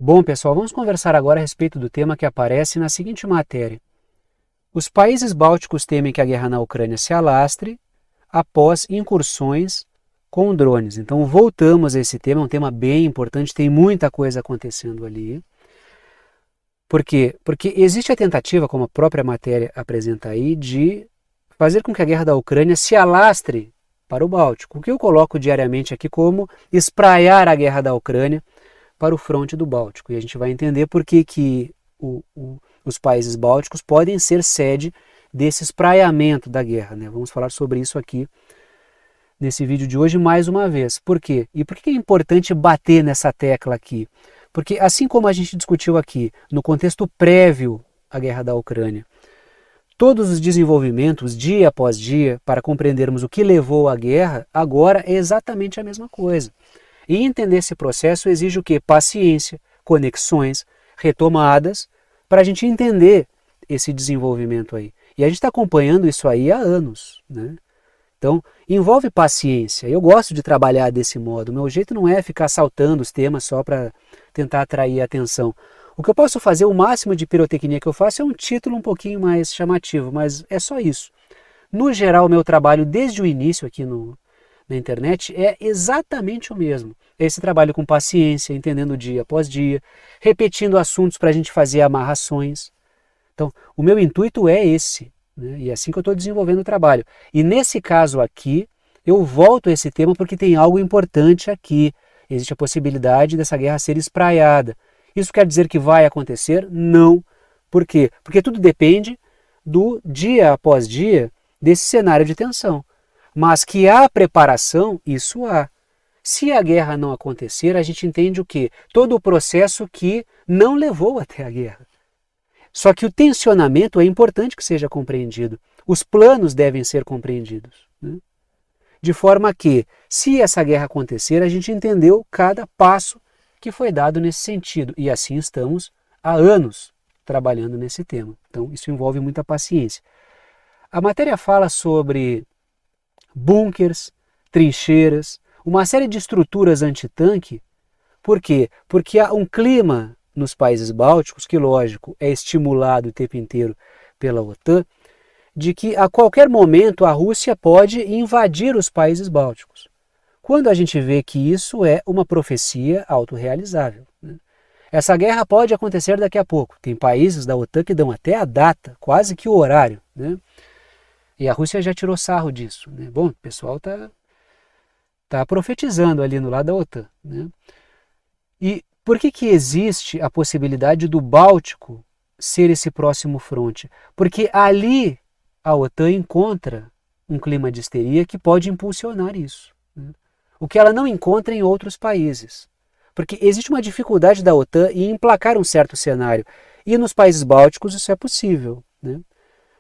Bom, pessoal, vamos conversar agora a respeito do tema que aparece na seguinte matéria. Os países bálticos temem que a guerra na Ucrânia se alastre após incursões com drones. Então, voltamos a esse tema, é um tema bem importante, tem muita coisa acontecendo ali. Por quê? Porque existe a tentativa, como a própria matéria apresenta aí, de fazer com que a guerra da Ucrânia se alastre para o Báltico. O que eu coloco diariamente aqui como espraiar a guerra da Ucrânia para o fronte do Báltico. E a gente vai entender por que os países bálticos podem ser sede desse espraiamento da guerra, né? Vamos falar sobre isso aqui nesse vídeo de hoje mais uma vez. Por quê? E por que é importante bater nessa tecla aqui? Porque assim como a gente discutiu aqui, no contexto prévio à guerra da Ucrânia, todos os desenvolvimentos, dia após dia, para compreendermos o que levou à guerra, agora é exatamente a mesma coisa. E entender esse processo exige o quê? Paciência, conexões, retomadas, para a gente entender esse desenvolvimento aí. E a gente está acompanhando isso aí há anos, né? Então, envolve paciência. Eu gosto de trabalhar desse modo. O meu jeito não é ficar saltando os temas só para tentar atrair a atenção. O que eu posso fazer, o máximo de pirotecnia que eu faço é um título um pouquinho mais chamativo, mas é só isso. No geral, o meu trabalho desde o início aqui na internet é exatamente o mesmo. Esse trabalho com paciência, entendendo dia após dia, repetindo assuntos para a gente fazer amarrações. Então, o meu intuito é esse, né? E é assim que eu estou desenvolvendo o trabalho. E nesse caso aqui, eu volto a esse tema porque tem algo importante aqui. Existe a possibilidade dessa guerra ser espraiada. Isso quer dizer que vai acontecer? Não. Por quê? Porque tudo depende do dia após dia desse cenário de tensão. Mas que há preparação, isso há. Se a guerra não acontecer, a gente entende o quê? Todo o processo que não levou até a guerra. Só que o tensionamento é importante que seja compreendido. Os planos devem ser compreendidos, né? De forma que, se essa guerra acontecer, a gente entendeu cada passo que foi dado nesse sentido. E assim estamos há anos trabalhando nesse tema. Então, isso envolve muita paciência. A matéria fala sobre bunkers, trincheiras, uma série de estruturas antitanque. Por quê? Porque há um clima nos países bálticos, que lógico é estimulado o tempo inteiro pela OTAN, de que a qualquer momento a Rússia pode invadir os países bálticos. Quando a gente vê que isso é uma profecia autorrealizável, né? Essa guerra pode acontecer daqui a pouco. Tem países da OTAN que dão até a data, quase que o horário, né? E a Rússia já tirou sarro disso, né? Bom, o pessoal tá profetizando ali no lado da OTAN, né? E por que existe a possibilidade do Báltico ser esse próximo fronte? Porque ali a OTAN encontra um clima de histeria que pode impulsionar isso, né? O que ela não encontra em outros países. Porque existe uma dificuldade da OTAN em emplacar um certo cenário. E nos países bálticos isso é possível, né?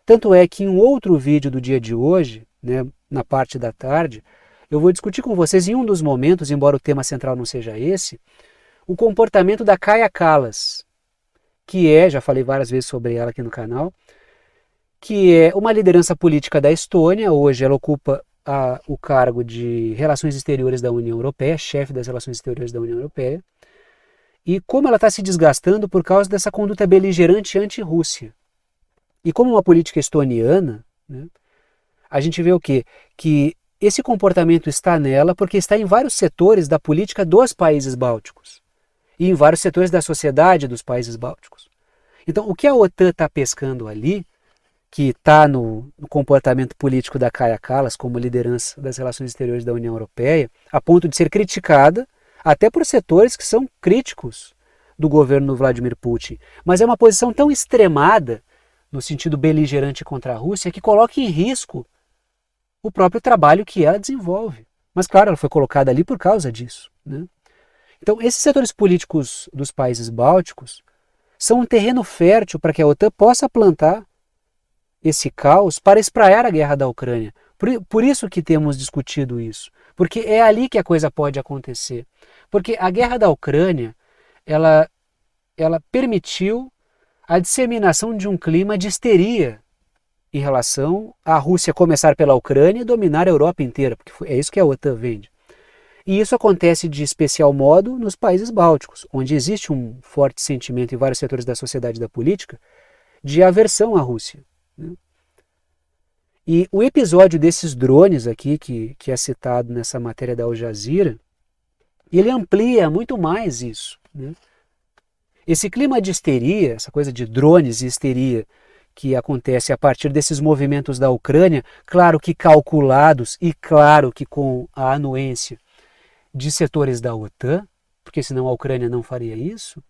Tanto é que em um outro vídeo do dia de hoje, né, na parte da tarde, eu vou discutir com vocês em um dos momentos, embora o tema central não seja esse, o comportamento da Kaja Kallas, que já falei várias vezes sobre ela aqui no canal, que é uma liderança política da Estônia. Hoje ela ocupa o cargo de Relações Exteriores da União Europeia, chefe das Relações Exteriores da União Europeia, e como ela está se desgastando por causa dessa conduta beligerante anti-Rússia. E como uma política estoniana, né, a gente vê o quê? Que esse comportamento está nela porque está em vários setores da política dos países bálticos e em vários setores da sociedade dos países bálticos. Então, o que a OTAN está pescando ali, que está no comportamento político da Kaja Kallas como liderança das relações exteriores da União Europeia, a ponto de ser criticada até por setores que são críticos do governo do Vladimir Putin. Mas é uma posição tão extremada, no sentido beligerante contra a Rússia, que coloca em risco o próprio trabalho que ela desenvolve. Mas, claro, ela foi colocada ali por causa disso, né? Então, esses setores políticos dos países bálticos são um terreno fértil para que a OTAN possa plantar esse caos para espraiar a guerra da Ucrânia. Por isso que temos discutido isso. Porque é ali que a coisa pode acontecer. Porque a guerra da Ucrânia, ela permitiu a disseminação de um clima de histeria em relação à Rússia começar pela Ucrânia e dominar a Europa inteira, porque é isso que a OTAN vende. E isso acontece de especial modo nos países bálticos, onde existe um forte sentimento em vários setores da sociedade e da política de aversão à Rússia, né? E o episódio desses drones aqui, que é citado nessa matéria da Al Jazeera, ele amplia muito mais isso, né? Esse clima de histeria, essa coisa de drones e histeria que acontece a partir desses movimentos da Ucrânia, claro que calculados e claro que com a anuência de setores da OTAN, porque senão a Ucrânia não faria isso,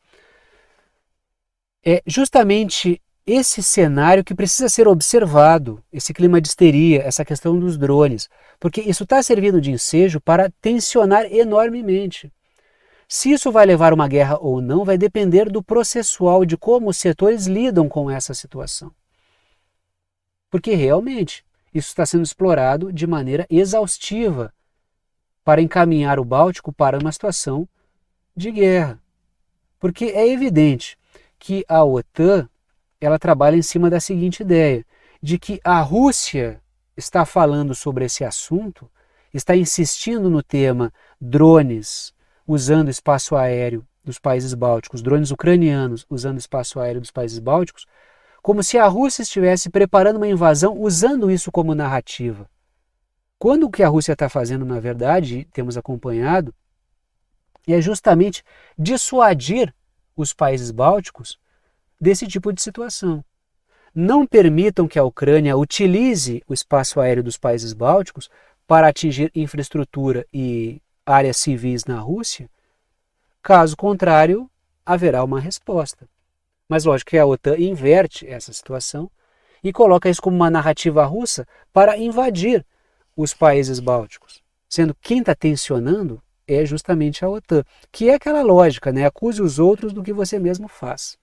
é justamente esse cenário que precisa ser observado, esse clima de histeria, essa questão dos drones, porque isso está servindo de ensejo para tensionar enormemente. Se isso vai levar a uma guerra ou não, vai depender do processual, de como os setores lidam com essa situação. Porque realmente isso está sendo explorado de maneira exaustiva para encaminhar o Báltico para uma situação de guerra. Porque é evidente que a OTAN ela trabalha em cima da seguinte ideia, de que a Rússia está falando sobre esse assunto, está insistindo no tema drones usando espaço aéreo dos países bálticos, drones ucranianos usando espaço aéreo dos países bálticos, como se a Rússia estivesse preparando uma invasão usando isso como narrativa. Quando o que a Rússia está fazendo, na verdade, temos acompanhado, é justamente dissuadir os países bálticos desse tipo de situação. Não permitam que a Ucrânia utilize o espaço aéreo dos países bálticos para atingir infraestrutura e áreas civis na Rússia. Caso contrário, haverá uma resposta. Mas lógico que a OTAN inverte essa situação e coloca isso como uma narrativa russa para invadir os países bálticos. Sendo quem está tensionando é justamente a OTAN, que é aquela lógica, né? Acuse os outros do que você mesmo faz.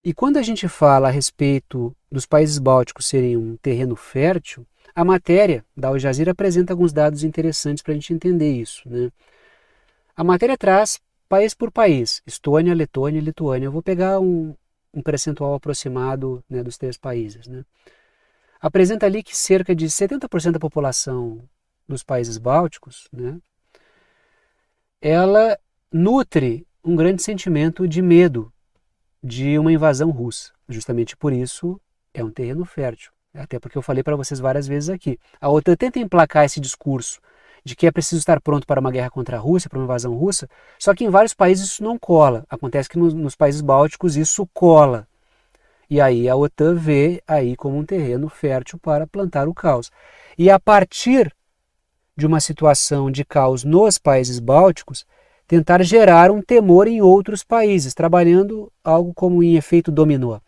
E quando a gente fala a respeito dos países bálticos serem um terreno fértil, a matéria da Al Jazeera apresenta alguns dados interessantes para a gente entender isso, né? A matéria traz país por país, Estônia, Letônia e Lituânia. Eu vou pegar um percentual aproximado, né, dos 3 países, né? Apresenta ali que cerca de 70% da população dos países bálticos, né, ela nutre um grande sentimento de medo de uma invasão russa. Justamente por isso é um terreno fértil. Até porque eu falei para vocês várias vezes aqui. A OTAN tenta emplacar esse discurso de que é preciso estar pronto para uma guerra contra a Rússia, para uma invasão russa, só que em vários países isso não cola. Acontece que nos países bálticos isso cola. E aí a OTAN vê aí como um terreno fértil para plantar o caos. E a partir de uma situação de caos nos países bálticos, tentar gerar um temor em outros países, trabalhando algo como em efeito dominó.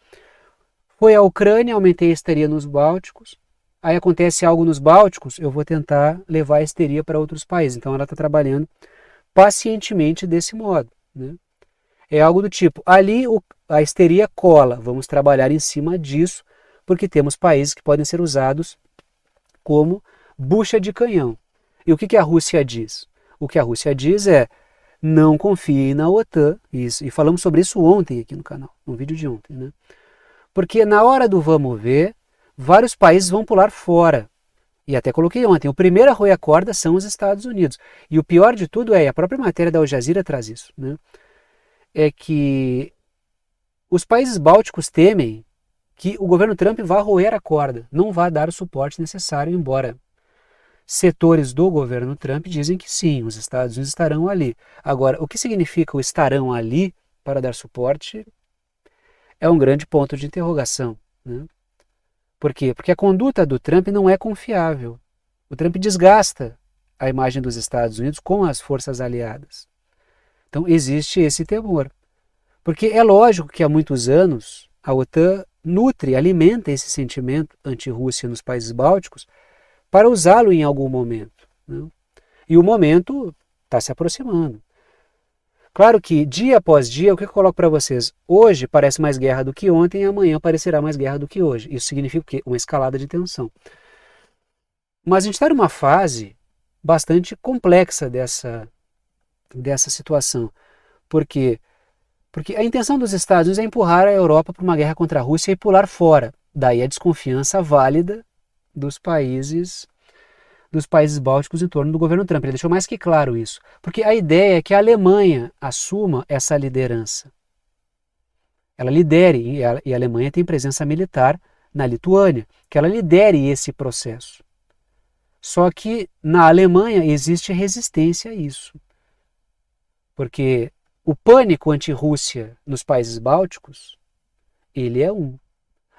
Foi a Ucrânia, aumentei a histeria nos bálticos, aí acontece algo nos bálticos, eu vou tentar levar a histeria para outros países. Então ela está trabalhando pacientemente desse modo, né? É algo do tipo, ali a histeria cola, vamos trabalhar em cima disso, porque temos países que podem ser usados como bucha de canhão. E o que a Rússia diz? O que a Rússia diz é, não confiem na OTAN, isso, e falamos sobre isso ontem aqui no canal, no vídeo de ontem, né? Porque na hora do vamos ver, vários países vão pular fora. E até coloquei ontem, o primeiro a roer a corda são os Estados Unidos. E o pior de tudo é, a própria matéria da Al Jazeera traz isso, né? É que os países bálticos temem que o governo Trump vá roer a corda, não vá dar o suporte necessário, embora setores do governo Trump dizem que sim, os Estados Unidos estarão ali. Agora, o que significa o estarão ali para dar suporte é um grande ponto de interrogação, né? Por quê? Porque a conduta do Trump não é confiável. O Trump desgasta a imagem dos Estados Unidos com as forças aliadas. Então existe esse temor. Porque é lógico que há muitos anos a OTAN nutre, alimenta esse sentimento anti-Rússia nos países bálticos para usá-lo em algum momento, né? E o momento está se aproximando. Claro que dia após dia, o que eu coloco para vocês? Hoje parece mais guerra do que ontem e amanhã parecerá mais guerra do que hoje. Isso significa o quê? Uma escalada de tensão. Mas a gente está numa fase bastante complexa dessa situação. Por quê? Porque a intenção dos Estados Unidos é empurrar a Europa para uma guerra contra a Rússia e pular fora. Daí a desconfiança válida dos países dos países bálticos em torno do governo Trump. Ele deixou mais que claro isso, porque a ideia é que a Alemanha assuma essa liderança. Ela lidere, e a Alemanha tem presença militar na Lituânia, que ela lidere esse processo. Só que na Alemanha existe resistência a isso, porque o pânico anti-Rússia nos países bálticos, ele é um.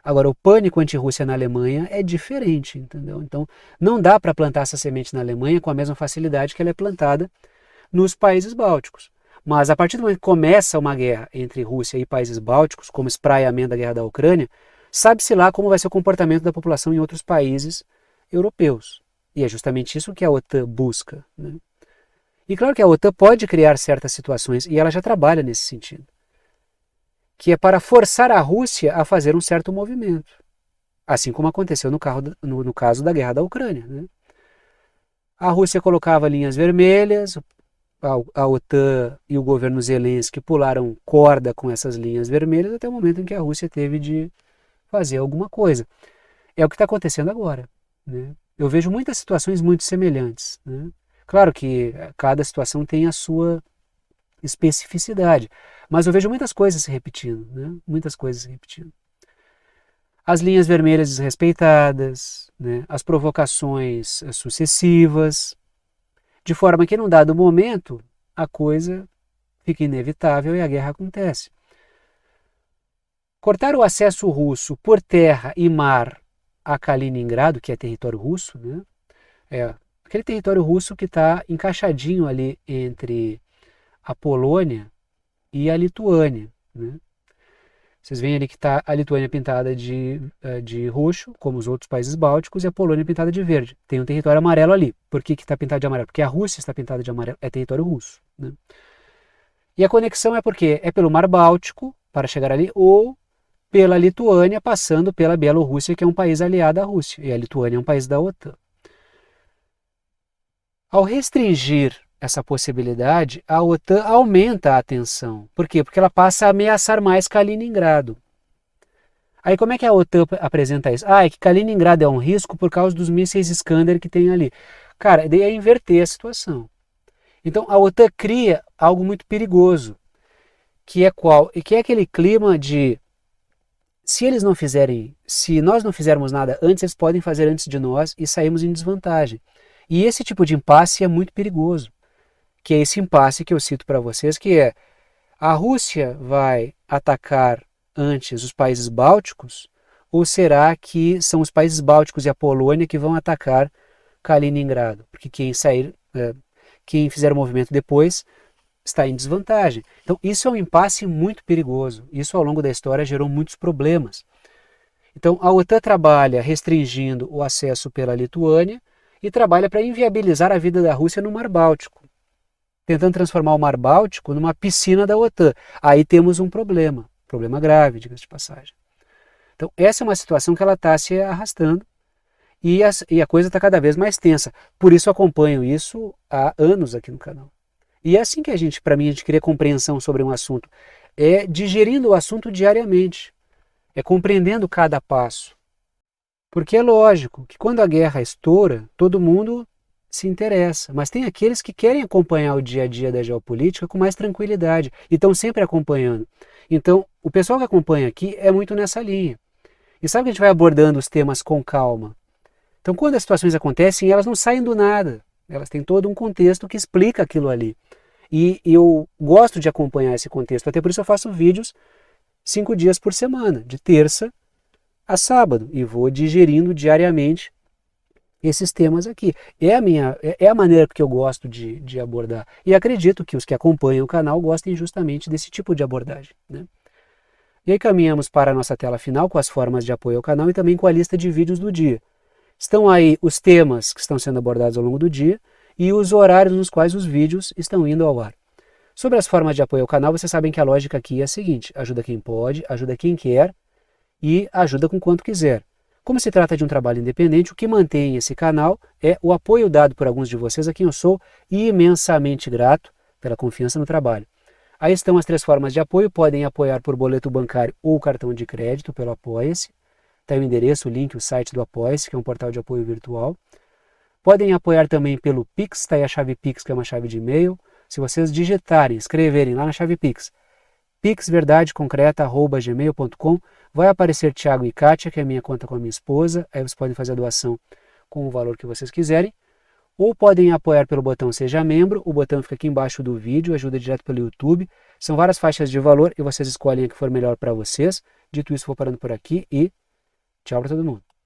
Agora, o pânico anti-Rússia na Alemanha é diferente, entendeu? Então, não dá para plantar essa semente na Alemanha com a mesma facilidade que ela é plantada nos países bálticos. Mas, a partir do momento que começa uma guerra entre Rússia e países bálticos, como espraiamento da guerra da Ucrânia, sabe-se lá como vai ser o comportamento da população em outros países europeus. E é justamente isso que a OTAN busca, né? E claro que a OTAN pode criar certas situações, e ela já trabalha nesse sentido, que é para forçar a Rússia a fazer um certo movimento, assim como aconteceu no caso da guerra da Ucrânia, né? A Rússia colocava linhas vermelhas, a OTAN e o governo Zelensky pularam corda com essas linhas vermelhas até o momento em que a Rússia teve de fazer alguma coisa. É o que está acontecendo agora, né? Eu vejo muitas situações muito semelhantes, né? Claro que cada situação tem a sua especificidade, mas eu vejo muitas coisas se repetindo, né? Muitas coisas se repetindo. As linhas vermelhas desrespeitadas, né? As provocações sucessivas, de forma que num dado momento a coisa fica inevitável e a guerra acontece. Cortar o acesso russo por terra e mar a Kaliningrado, que é território russo, né? É aquele território russo que está encaixadinho ali entre a Polônia e a Lituânia, né? Vocês veem ali que está a Lituânia pintada de roxo, como os outros países bálticos, e a Polônia pintada de verde. Tem um território amarelo ali. Por que está pintado de amarelo? Porque a Rússia está pintada de amarelo, é território russo, né? E a conexão é porque é pelo Mar Báltico, para chegar ali, ou pela Lituânia, passando pela Bielorrússia, que é um país aliado à Rússia, e a Lituânia é um país da OTAN. Ao restringir essa possibilidade, a OTAN aumenta a tensão. Por quê? Porque ela passa a ameaçar mais Kaliningrado. Aí como é que a OTAN apresenta isso? É que Kaliningrado é um risco por causa dos mísseis Iskander que tem ali. Cara, daí é inverter a situação. Então a OTAN cria algo muito perigoso, que é qual? E que é aquele clima de se nós não fizermos nada antes, eles podem fazer antes de nós e saímos em desvantagem. E esse tipo de impasse é muito perigoso, que é esse impasse que eu cito para vocês, que é a Rússia vai atacar antes os países bálticos, ou será que são os países bálticos e a Polônia que vão atacar Kaliningrado? Porque quem fizer o movimento depois está em desvantagem. Então isso é um impasse muito perigoso. Isso ao longo da história gerou muitos problemas. Então a OTAN trabalha restringindo o acesso pela Lituânia e trabalha para inviabilizar a vida da Rússia no Mar Báltico, tentando transformar o Mar Báltico numa piscina da OTAN. Aí temos um problema grave, diga-se de passagem. Então essa é uma situação que ela está se arrastando e a coisa está cada vez mais tensa. Por isso eu acompanho isso há anos aqui no canal. E é assim que a gente cria compreensão sobre um assunto. É digerindo o assunto diariamente. É compreendendo cada passo. Porque é lógico que quando a guerra estoura, todo mundo se interessa. Mas tem aqueles que querem acompanhar o dia a dia da geopolítica com mais tranquilidade e estão sempre acompanhando. Então, o pessoal que acompanha aqui é muito nessa linha. E sabe que a gente vai abordando os temas com calma. Então, quando as situações acontecem, elas não saem do nada. Elas têm todo um contexto que explica aquilo ali. E eu gosto de acompanhar esse contexto. Até por isso eu faço vídeos 5 dias por semana, de terça a sábado. E vou digerindo diariamente esses temas aqui. É a maneira que eu gosto de abordar. E acredito que os que acompanham o canal gostem justamente desse tipo de abordagem, né? E aí caminhamos para a nossa tela final com as formas de apoio ao canal e também com a lista de vídeos do dia. Estão aí os temas que estão sendo abordados ao longo do dia e os horários nos quais os vídeos estão indo ao ar. Sobre as formas de apoio ao canal, vocês sabem que a lógica aqui é a seguinte: ajuda quem pode, ajuda quem quer e ajuda com quanto quiser. Como se trata de um trabalho independente, o que mantém esse canal é o apoio dado por alguns de vocês a quem eu sou imensamente grato pela confiança no trabalho. Aí estão as 3 formas de apoio: podem apoiar por boleto bancário ou cartão de crédito pelo Apoia-se. Está o endereço, o link, o site do Apoia-se, que é um portal de apoio virtual. Podem apoiar também pelo Pix, está aí a chave Pix, que é uma chave de e-mail. Se vocês digitarem, escreverem lá na chave Pix, pixverdadeconcreta@gmail.com, vai aparecer Thiago e Kátia, que é a minha conta com a minha esposa. Aí vocês podem fazer a doação com o valor que vocês quiserem. Ou podem apoiar pelo botão Seja Membro, o botão fica aqui embaixo do vídeo, ajuda direto pelo YouTube. São várias faixas de valor e vocês escolhem a que for melhor para vocês. Dito isso, vou parando por aqui e tchau para todo mundo.